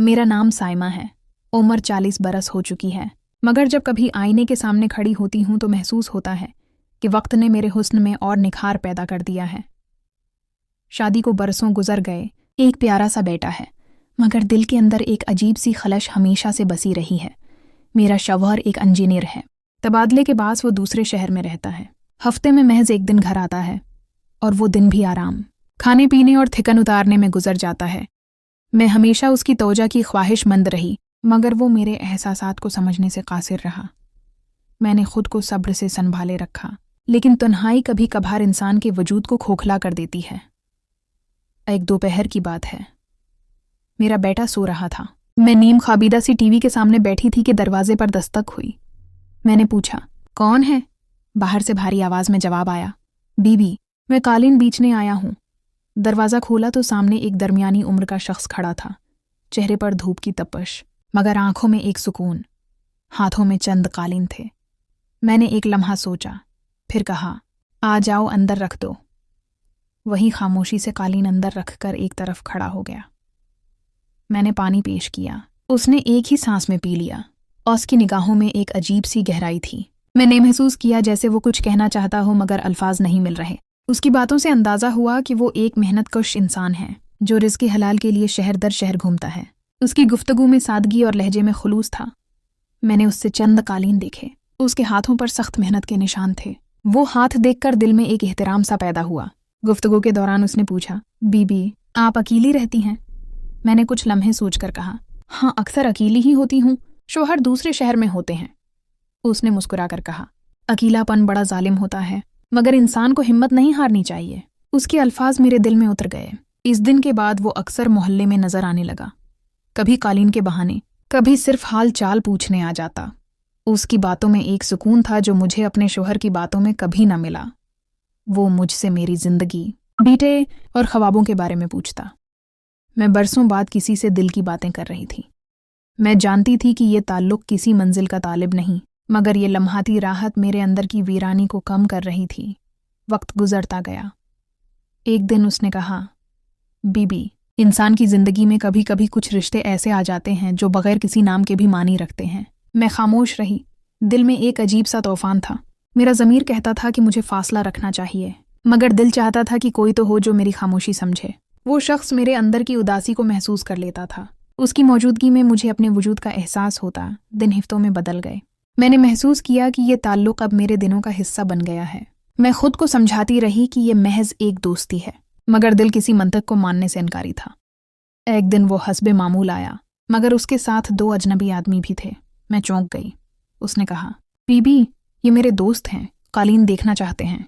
मेरा नाम साइमा है। उम्र 40 बरस हो चुकी है, मगर जब कभी आईने के सामने खड़ी होती हूँ तो महसूस होता है कि वक्त ने मेरे हुस्न में और निखार पैदा कर दिया है। शादी को बरसों गुजर गए, एक प्यारा सा बेटा है, मगर दिल के अंदर एक अजीब सी खलश हमेशा से बसी रही है। मेरा शौहर एक इंजीनियर है। तबादले के बाद वो दूसरे शहर में रहता है। हफ्ते में महज एक दिन घर आता है, और वो दिन भी आराम, खाने पीने और थिकन उतारने में गुजर जाता है। मैं हमेशा उसकी तौजा की ख्वाहिशमंद रही, मगर वो मेरे एहसासात को समझने से कासिर रहा। मैंने खुद को सब्र से संभाले रखा, लेकिन तन्हाई कभी कभार इंसान के वजूद को खोखला कर देती है। एक दोपहर की बात है। मेरा बेटा सो रहा था। मैं नीम ख्वाबीदा सी टीवी के सामने बैठी थी कि दरवाजे पर दस्तक हुई। मैंने पूछा, कौन है? बाहर से भारी आवाज में जवाब आया, बीबी, मैं कालीन बीचने आया हूं। दरवाज़ा खोला तो सामने एक दरमियानी उम्र का शख्स खड़ा था। चेहरे पर धूप की तपश, मगर आंखों में एक सुकून। हाथों में चंद कालीन थे। मैंने एक लम्हा सोचा, फिर कहा, आ जाओ, अंदर रख दो। वही खामोशी से कालीन अंदर रखकर एक तरफ खड़ा हो गया। मैंने पानी पेश किया। उसने एक ही सांस में पी लिया, और उसकी निगाहों में एक अजीब सी गहराई थी। मैंने महसूस किया जैसे वो कुछ कहना चाहता हो, मगर अल्फाज नहीं मिल रहे। उसकी बातों से अंदाज़ा हुआ कि वो एक मेहनतकश इंसान है जो रिज़्क़ हलाल के लिए शहर दर शहर घूमता है। उसकी गुफ्तगू में सादगी और लहजे में खुलूस था। मैंने उससे चंद कालीन देखे। उसके हाथों पर सख्त मेहनत के निशान थे। वो हाथ देखकर दिल में एक एहतराम सा पैदा हुआ। गुफ्तगू के दौरान उसने पूछा, बीबी, आप अकेली रहती हैं? मैंने कुछ लम्हे सोचकर कहा, हाँ, अक्सर अकेली ही होती हूँ, शौहर दूसरे शहर में होते हैं। उसने मुस्कुराकर कहा, अकेलापन बड़ा जालिम होता है, मगर इंसान को हिम्मत नहीं हारनी चाहिए। उसके अल्फाज मेरे दिल में उतर गए। इस दिन के बाद वो अक्सर मोहल्ले में नजर आने लगा, कभी कालीन के बहाने, कभी सिर्फ हाल चाल पूछने आ जाता। उसकी बातों में एक सुकून था जो मुझे अपने शौहर की बातों में कभी न मिला। वो मुझसे मेरी जिंदगी, बेटे और ख्वाबों के बारे में पूछता। मैं बरसों बाद किसी से दिल की बातें कर रही थी। मैं जानती थी कि ये ताल्लुक किसी मंजिल का तालिब नहीं, मगर ये लम्हाती राहत मेरे अंदर की वीरानी को कम कर रही थी। वक्त गुजरता गया। एक दिन उसने कहा, बीबी, इंसान की जिंदगी में कभी कभी कुछ रिश्ते ऐसे आ जाते हैं जो बगैर किसी नाम के भी मानी रखते हैं। मैं खामोश रही। दिल में एक अजीब सा तूफान था। मेरा ज़मीर कहता था कि मुझे फासला रखना चाहिए, मगर दिल चाहता था कि कोई तो हो जो मेरी खामोशी समझे। वो शख्स मेरे अंदर की उदासी को महसूस कर लेता था। उसकी मौजूदगी में मुझे अपने वजूद का एहसास होता। दिन हिफ्तों में बदल गए। मैंने महसूस किया कि ये ताल्लुक अब मेरे दिनों का हिस्सा बन गया है। मैं खुद को समझाती रही कि ये महज एक दोस्ती है, मगर दिल किसी मंतक को मानने से इनकारी था। एक दिन वो हस्बे मामूल आया, मगर उसके साथ 2 अजनबी आदमी भी थे। मैं चौंक गई। उसने कहा, बीबी, ये मेरे दोस्त हैं, कालीन देखना चाहते हैं।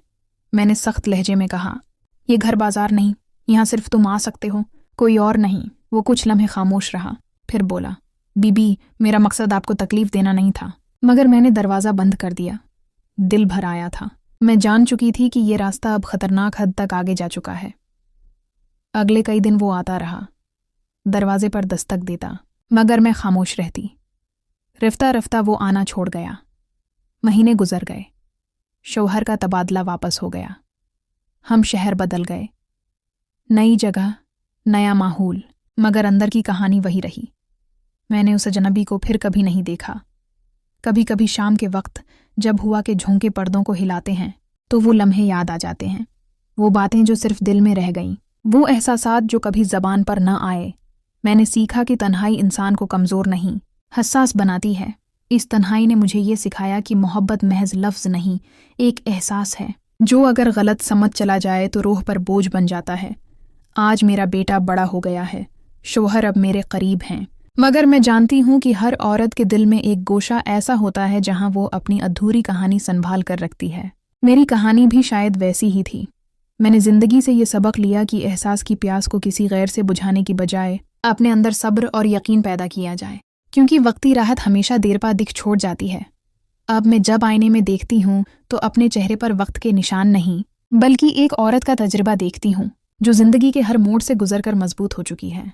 मैंने सख्त लहजे में कहा, ये घर बाजार नहीं, यहाँ सिर्फ तुम आ सकते हो, कोई और नहीं। वो कुछ लम्हे खामोश रहा, फिर बोला, बीबी, मेरा मकसद आपको तकलीफ देना नहीं था। मगर मैंने दरवाज़ा बंद कर दिया। दिल भर आया था। मैं जान चुकी थी कि ये रास्ता अब खतरनाक हद तक आगे जा चुका है। अगले कई दिन वो आता रहा, दरवाजे पर दस्तक देता, मगर मैं खामोश रहती। रफ्ता रफ्ता वो आना छोड़ गया। महीने गुजर गए। शौहर का तबादला वापस हो गया। हम शहर बदल गए। नई जगह, नया माहौल, मगर अंदर की कहानी वही रही। मैंने उस अजनबी को फिर कभी नहीं देखा। कभी कभी शाम के वक्त जब हुआ के झोंके पर्दों को हिलाते हैं तो वो लम्हे याद आ जाते हैं। वो बातें जो सिर्फ दिल में रह गईं, वो एहसासात जो कभी ज़बान पर न आए। मैंने सीखा कि तन्हाई इंसान को कमज़ोर नहीं, हसास बनाती है। इस तन्हाई ने मुझे ये सिखाया कि मोहब्बत महज लफ्ज़ नहीं, एक एहसास है जो अगर गलत समझ चला जाए तो रूह पर बोझ बन जाता है। आज मेरा बेटा बड़ा हो गया है, शौहर अब मेरे करीब हैं, मगर मैं जानती हूँ कि हर औरत के दिल में एक गोशा ऐसा होता है जहाँ वो अपनी अधूरी कहानी संभाल कर रखती है। मेरी कहानी भी शायद वैसी ही थी। मैंने ज़िंदगी से ये सबक लिया कि एहसास की प्यास को किसी गैर से बुझाने की बजाय अपने अंदर सब्र और यकीन पैदा किया जाए, क्योंकि वक्ती राहत हमेशा देर पा दिख छोड़ जाती है। अब मैं जब आईने में देखती हूँ तो अपने चेहरे पर वक्त के निशान नहीं, बल्कि एक औरत का तजुर्बा देखती हूँ जो ज़िंदगी के हर मोड़ से गुजर कर मजबूत हो चुकी है।